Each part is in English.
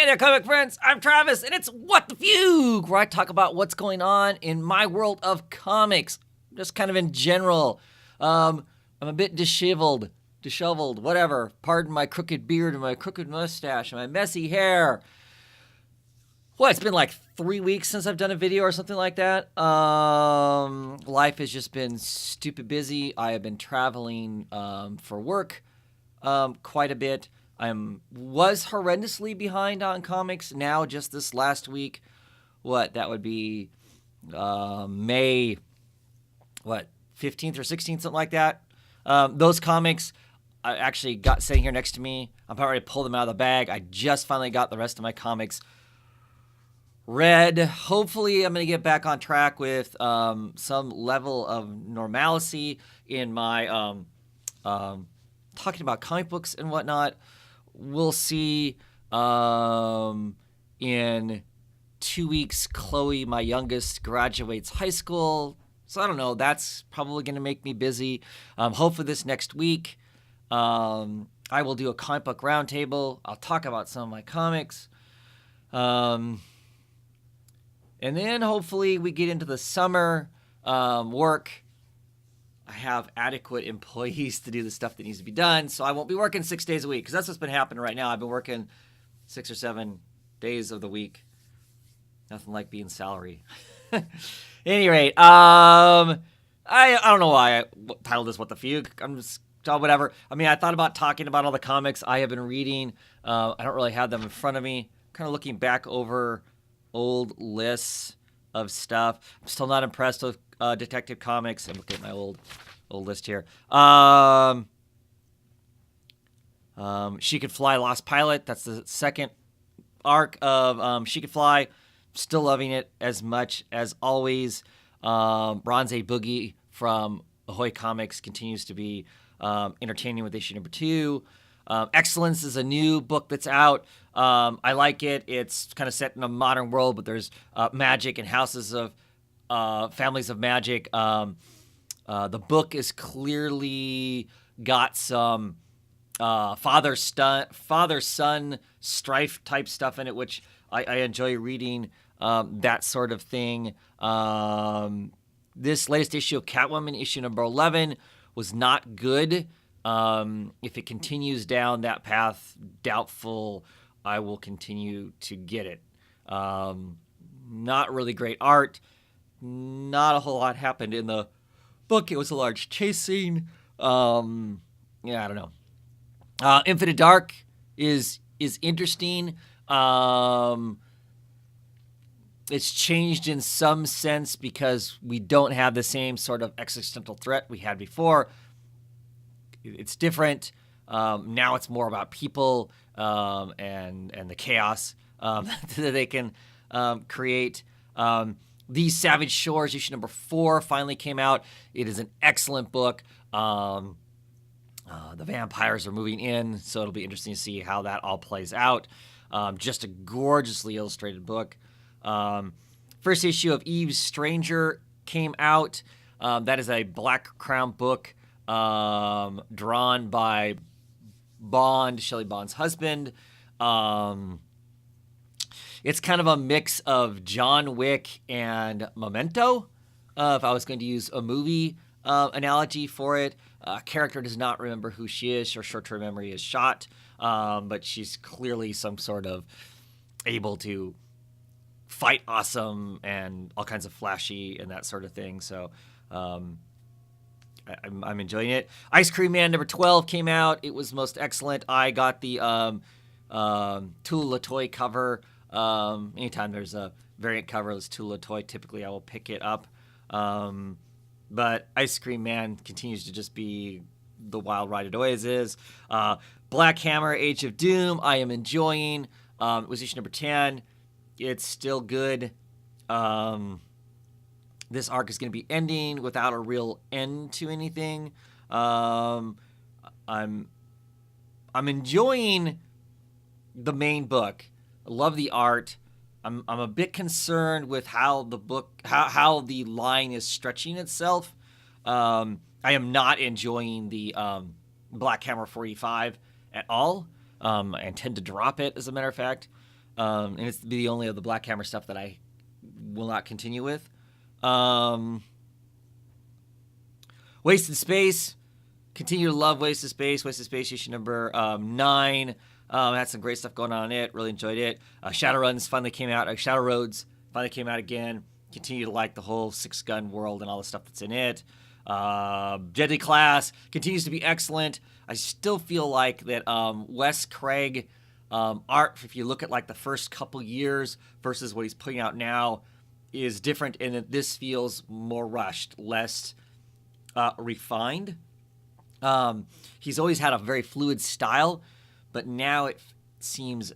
Hey there, comic friends. I'm Travis, and it's What the Fugue, where I talk about what's going on in my world of comics, just kind of in general. I'm a bit disheveled, whatever. Pardon my crooked beard and my crooked mustache and my messy hair. Well, it's been like 3 weeks since I've done a video or something like that. Life has just been stupid busy. I have been traveling for work quite a bit. Was horrendously behind on comics. Now, just this last week, that would be May, 15th or 16th, something like that. Those comics I actually got sitting here next to me. I'm about ready to pull them out of the bag. I just finally got the rest of my comics read. Hopefully, I'm going to get back on track with some level of normalcy in my talking about comic books and whatnot. We'll see. In 2 weeks, Chloe, my youngest, graduates high school. So I don't know. That's probably going to make me busy. Hopefully this next week, I will do a comic book roundtable. I'll talk about some of my comics. And then hopefully we get into the summer work. I have adequate employees to do the stuff that needs to be done, so I won't be working 6 days a week, because that's what's been happening right now. I've been working 6 or 7 days of the week. Nothing like being salary. At any rate, I don't know why I titled this What the Fugue. I'm just whatever. I mean, I thought about talking about all the comics I have been reading. I don't really have them in front of me. Kind of looking back over old lists of stuff. I'm still not impressed with Detective Comics. I'm looking at my old list here. She Could Fly, Lost Pilot. That's the second arc of She Could Fly. Still loving it as much as always. Bronze Age Boogie from Ahoy Comics continues to be entertaining with issue number 2. Excellence is a new book that's out. I like it. It's kind of set in a modern world, but there's magic and houses of families of magic. The book is clearly got some father-son strife type stuff in it, which I enjoy reading. That sort of thing. This latest issue of Catwoman, issue number 11, was not good. If it continues down that path, doubtful I will continue to get it. Not really great art. Not a whole lot happened in the book. It was a large chase scene. I don't know. Infinite Dark is interesting. It's changed in some sense because we don't have the same sort of existential threat we had before. It's different. Now it's more about people and the chaos that they can create. These Savage Shores, issue number 4, finally came out. It is an excellent book. The vampires are moving in, so it'll be interesting to see how that all plays out. Just a gorgeously illustrated book. First issue of Eve's Stranger came out. That is a Black Crown book drawn by Shelley Bond's husband. It's kind of a mix of John Wick and Memento. If I was going to use a movie analogy for it, character does not remember who she is. Her short-term memory is shot, but she's clearly some sort of able to fight awesome and all kinds of flashy and that sort of thing. So I'm enjoying it. Ice Cream Man number 12 came out. It was most excellent. I got the Tula Latoy cover. Anytime there's a variant cover that's Tula Latoy, typically I will pick it up. But Ice Cream Man continues to just be the wild ride it always is. Black Hammer, Age of Doom, I am enjoying. It was issue number 10. It's still good. This arc is going to be ending without a real end to anything. I'm enjoying the main book. I love the art. I'm a bit concerned with how the book, how the line is stretching itself. I am not enjoying the Black Hammer 45 at all. I intend to drop it, as a matter of fact. And it's the only of the Black Hammer stuff that I will not continue with. Wasted Space. Continue to love Wasted Space. Wasted Space issue number 9. Had some great stuff going on in it. Really enjoyed it. Shadow Roads finally came out again. Continue to like the whole 6-gun world and all the stuff that's in it. Deadly Class continues to be excellent. I still feel like that Wes Craig art, if you look at like the first couple years versus what he's putting out now, is different in that this feels more rushed, less refined. He's always had a very fluid style, but now it seems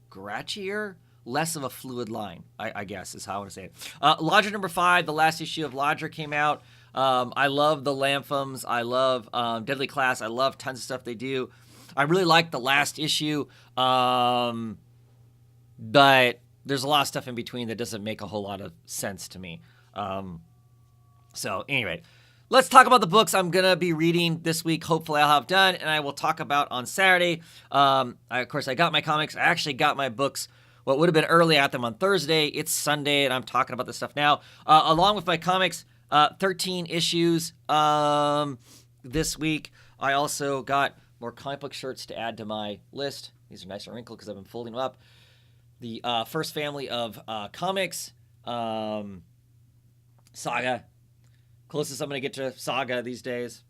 scratchier, less of a fluid line, I guess is how I want to say it. Lodger number 5, the last issue of Lodger came out. I love the Lamphams. I love Deadly Class. I love tons of stuff they do. I really like the last issue, but there's a lot of stuff in between that doesn't make a whole lot of sense to me. So anyway, let's talk about the books I'm going to be reading this week. Hopefully I'll have done, and I will talk about on Saturday. Of course, I got my comics. I actually got my books. What would have been early, I got them on Thursday. It's Sunday, and I'm talking about this stuff now. Along with my comics, 13 issues this week. I also got more comic book shirts to add to my list. These are nice and wrinkled because I've been folding them up. The first family of comics, Saga. Closest I'm going to get to Saga these days.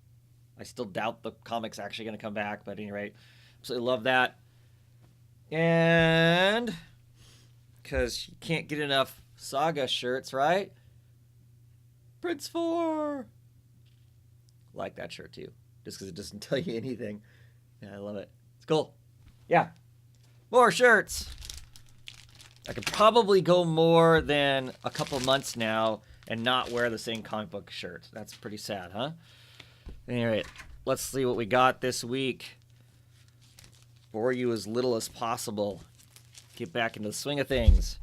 I still doubt the comic's actually going to come back, but at any rate, absolutely love that. And because you can't get enough Saga shirts, right? Prince 4. Like that shirt too, just because it doesn't tell you anything. Yeah, I love it. It's cool. Yeah. More shirts. I could probably go more than a couple months now and not wear the same comic book shirt. That's pretty sad, huh? Anyway, let's see what we got this week. For you as little as possible. Get back into the swing of things.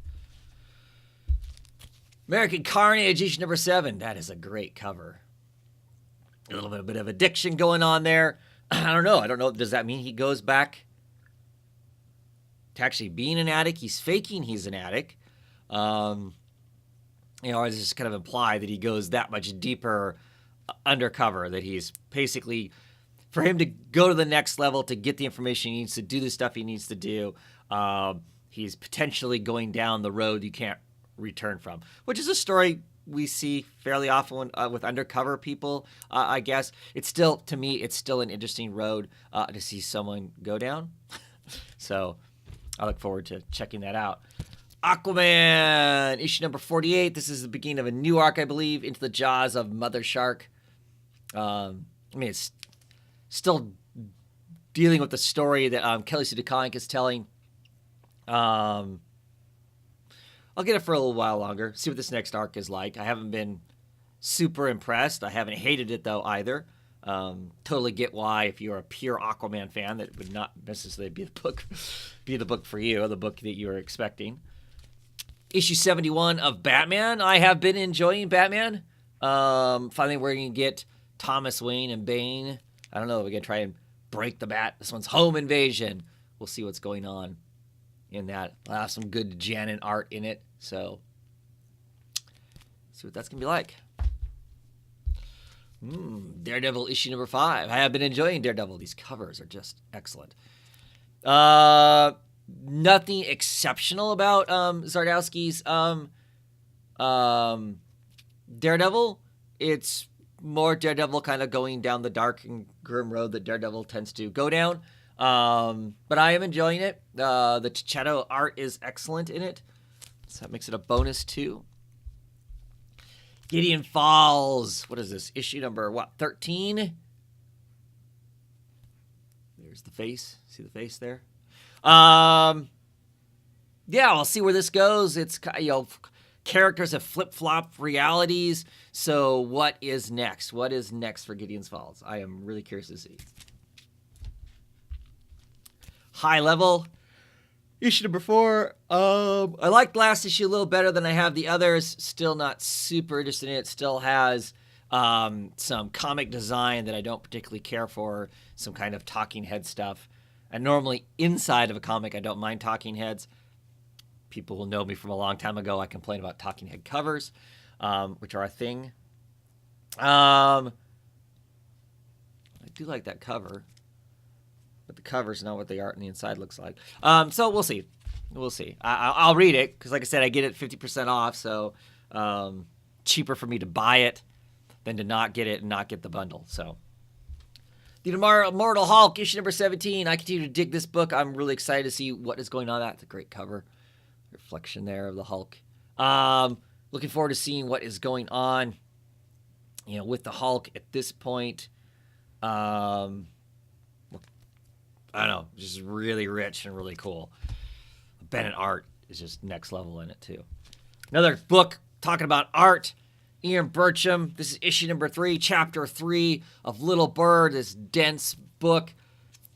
American Carnage, issue number 7. That is a great cover. A little bit of addiction going on there. I don't know. Does that mean he goes back to actually being an addict? He's faking he's an addict. Or is it just kind of imply that he goes that much deeper undercover, that he's basically, for him to go to the next level, to get the information he needs to do the stuff he needs to do, he's potentially going down the road you can't return from, which is a story we see fairly often with undercover people, I guess. It's still, to me, it's still an interesting road to see someone go down. So I look forward to checking that out. Aquaman, issue number 48. This is the beginning of a new arc, I believe, into the jaws of Mother Shark. It's still dealing with the story that Kelly Sue DeConnick is telling. I'll get it for a little while longer, see what this next arc is like. I haven't been super impressed. I haven't hated it, though, either. Totally get why, if you're a pure Aquaman fan, that would not necessarily be the book for you, or the book that you were expecting. Issue 71 of Batman. I have been enjoying Batman. Finally, we're going to get Thomas Wayne and Bane. I don't know. We're going to try and break the bat. This one's Home Invasion. We'll see what's going on in that. I'll have some good Janin art in it. So, see what that's going to be like. Daredevil issue number 5. I have been enjoying Daredevil. These covers are just excellent. Nothing exceptional about Zardowski's Daredevil. It's more Daredevil kind of going down the dark and grim road that Daredevil tends to go down. But I am enjoying it. The Tichetto art is excellent in it, so that makes it a bonus too. Gideon Falls. What is this? Issue number 13? There's the face. See the face there? Yeah, I'll see where this goes. It's, characters have flip-flop realities. So what is next? What is next for Gideon's Falls? I am really curious to see. High Level, issue number 4. I liked last issue a little better than I have the others. Still not super interested in it. Still has some comic design that I don't particularly care for. Some kind of talking head stuff. And normally inside of a comic, I don't mind talking heads. People will know me from a long time ago. I complain about talking head covers, which are a thing. I do like that cover, but the cover's not what the art on the inside looks like. So we'll see. We'll see. I'll read it because, like I said, I get it 50% off, so cheaper for me to buy it than to not get it and not get the bundle. So the Immortal Hulk, issue number 17. I continue to dig this book. I'm really excited to see what is going on. That's a great cover. Reflection there of the Hulk. Looking forward to seeing what is going on, with the Hulk at this point. I don't know, just really rich and really cool. Bennett art is just next level in it too. Another book talking about art. Ian Burcham. This is issue number 3, chapter 3 of Little Bird. This dense book.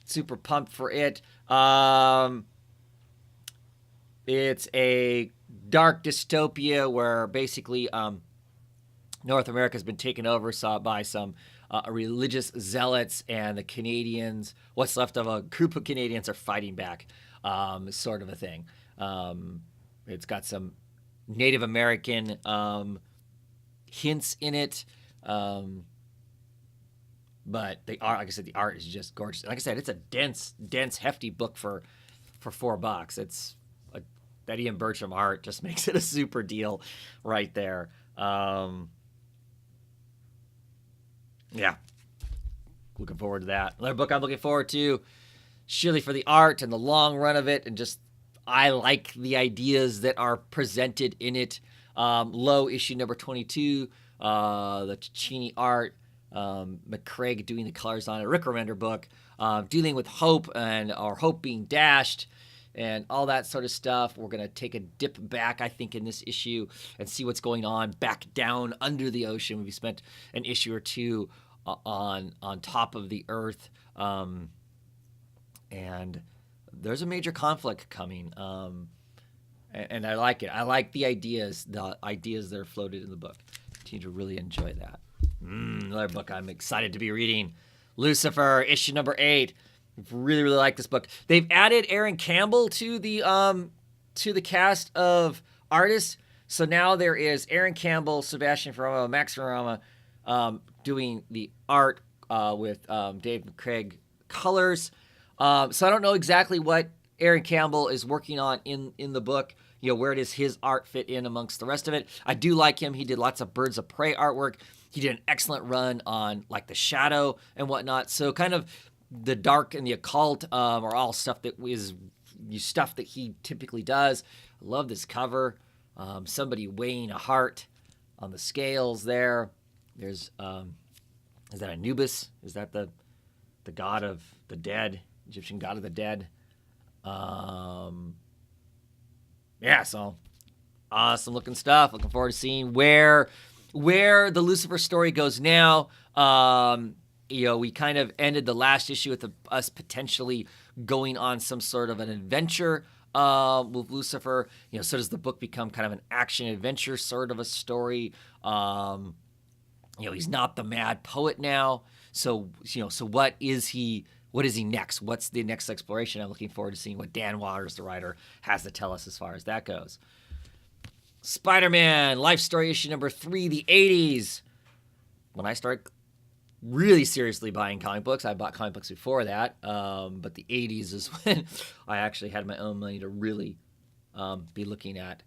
Super pumped for it. It's a dark dystopia where basically North America has been taken over by some religious zealots, and the Canadians, what's left of a group of Canadians, are fighting back, sort of a thing. It's got some Native American hints in it, but the art, like I said, the art is just gorgeous. Like I said, it's a dense, hefty book for $4. It's that Ian Burcham art just makes it a super deal right there. Yeah, looking forward to that. Another book I'm looking forward to, surely for the art and the long run of it, and just I like the ideas that are presented in it. Low, issue number 22, the Cicchini art, McCraig doing the colors on a Rick Remender book, dealing with hope or hope being dashed, and all that sort of stuff. We're going to take a dip back, I think, in this issue and see what's going on back down under the ocean. We spent an issue or two on top of the earth, and there's a major conflict coming, and I like it. I like the ideas that are floated in the book. Continue to really enjoy that. Another book I'm excited to be reading, Lucifer, issue number 8. Really, really like this book. They've added Aaron Campbell to the cast of artists. So now there is Aaron Campbell, Sebastian Ferrama, Max Ferrama, doing the art with Dave McCraig colors. So I don't know exactly what Aaron Campbell is working on in the book. Where does his art fit in amongst the rest of it? I do like him. He did lots of Birds of Prey artwork. He did an excellent run on like The Shadow and whatnot. So kind of the dark and the occult are all stuff that is stuff that he typically does. I love this cover. Somebody weighing a heart on the scales there. There's is that Anubis? Is that the god of the dead, Egyptian god of the dead? Yeah, so awesome looking stuff. Looking forward to seeing where the Lucifer story goes now. We kind of ended the last issue with us potentially going on some sort of an adventure with Lucifer. So does the book become kind of an action adventure sort of a story? He's not the mad poet now. So what is he? What is he next? What's the next exploration? I'm looking forward to seeing what Dan Waters, the writer, has to tell us as far as that goes. Spider-Man, Life Story issue number 3, the 80s. When I started really seriously buying comic books, I bought comic books before that, but the 80s is when I actually had my own money to really be looking at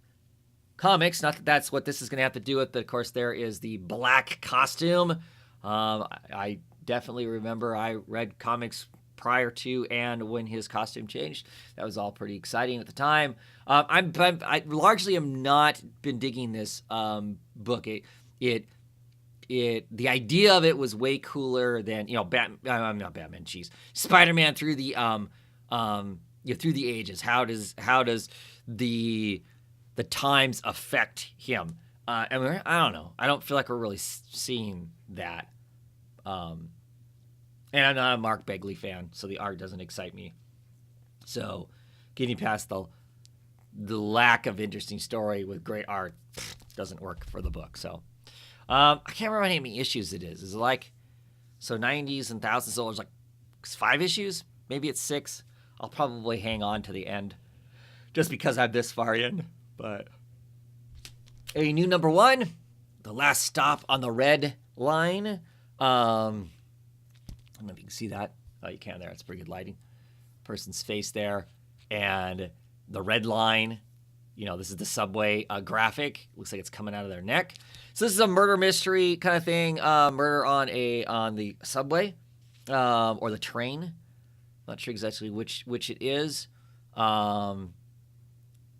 comics. Not that that's what this is going to have to do with, but of course there is the black costume. I definitely remember I read comics prior to and when his costume changed. That was all pretty exciting at the time. I largely am not been digging this book. The idea of it was way cooler than I'm not Batman. Jeez, Spider-Man through the through the ages. How does the times affect him? I don't know. I don't feel like we're really seeing that. And I'm not a Mark Begley fan, so the art doesn't excite me. So getting past the lack of interesting story with great art doesn't work for the book. So I can't remember how many issues it is. Is it like 90s and thousands? So there's like 5 issues? Maybe it's 6. I'll probably hang on to the end just because I'm this far in. But a new number 1, The Last Stop on the Red Line. I don't know if you can see that. Oh, you can there. It's pretty good lighting. Person's face there. And the red line, this is the subway graphic. Looks like it's coming out of their neck. So this is a murder mystery kind of thing. Murder on the subway or the train. Not sure exactly which it is.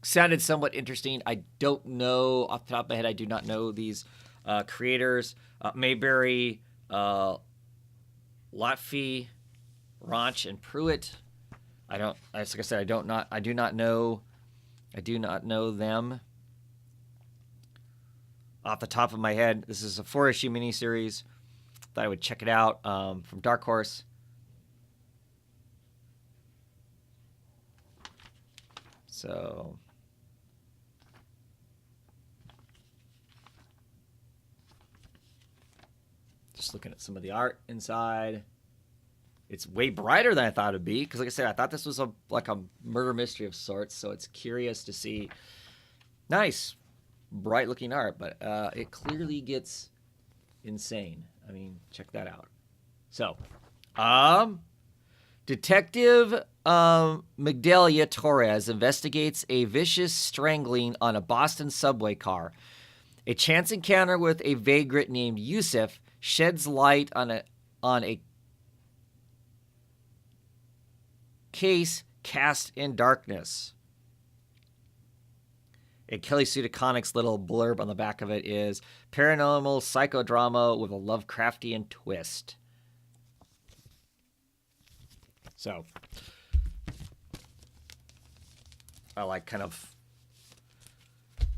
Sounded somewhat interesting. I don't know off the top of my head. I do not know these creators. Mayberry, Lotfi, Ranch, and Pruitt. Like I said, I do not know them off the top of my head. This is a 4-issue miniseries. Thought I would check it out from Dark Horse. So just looking at some of the art inside. It's way brighter than I thought it'd be because, like I said, I thought this was like a murder mystery of sorts. So it's curious to see. Nice, bright-looking art, but it clearly gets insane. I mean, check that out. So, Detective Migdalia Torres investigates a vicious strangling on a Boston subway car. A chance encounter with a vagrant named Yusuf sheds light on a case cast in darkness. And Kelly Sudakonic's little blurb on the back of it is paranormal psychodrama with a Lovecraftian twist. So, I like kind of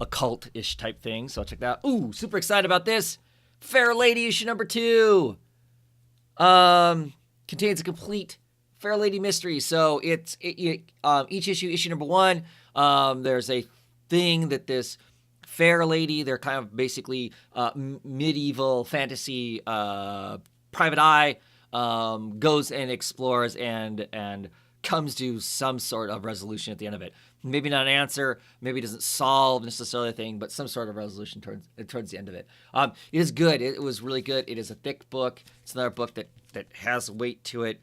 occult-ish type thing, so I'll check that out. Ooh, super excited about this. Fair Lady issue number 2. Contains a complete Fair Lady mystery. So each issue number 1, there's a thing that this Fair Lady, they're kind of basically medieval fantasy private eye, goes and explores and comes to some sort of resolution at the end of it. Maybe not an answer, maybe it doesn't solve necessarily a thing, but some sort of resolution towards the end of it. It is good. It was really good. It is a thick book. It's another book that has weight to it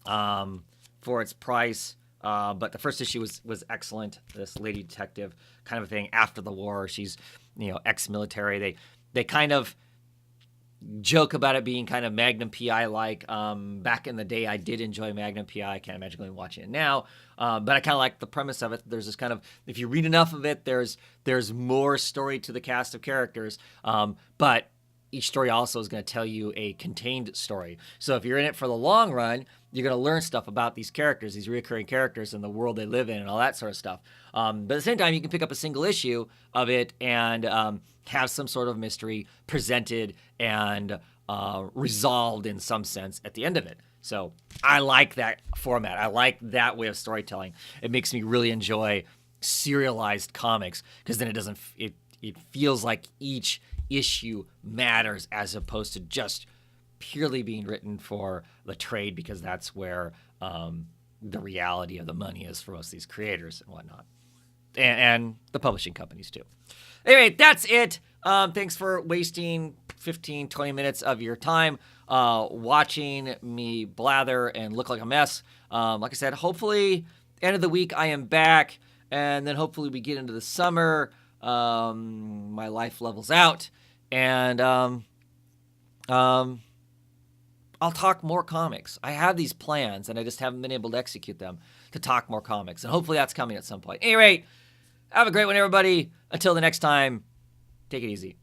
for its price. But the first issue was excellent. This lady detective kind of a thing after the war. She's, ex-military. They kind of joke about it being kind of Magnum PI like. Back in the day, I did enjoy Magnum PI. I can't imagine going and watching it now. But I kind of like the premise of it. There's this kind of, if you read enough of it, there's more story to the cast of characters. But each story also is going to tell you a contained story. So if you're in it for the long run, you're going to learn stuff about these characters, these recurring characters and the world they live in and all that sort of stuff. But at the same time, you can pick up a single issue of it and have some sort of mystery presented and resolved in some sense at the end of it. So I like that format. I like that way of storytelling. It makes me really enjoy serialized comics because then it feels like each issue matters as opposed to just purely being written for the trade because that's where the reality of the money is for most of these creators and whatnot. And the publishing companies too. Anyway, that's it. Thanks for wasting 15, 20 minutes of your time watching me blather and look like a mess. Like I said, hopefully end of the week I am back and then hopefully we get into the summer. My life levels out and I'll talk more comics. I have these plans, and I just haven't been able to execute them to talk more comics. And hopefully that's coming at some point. Anyway, have a great one, everybody. Until the next time, take it easy.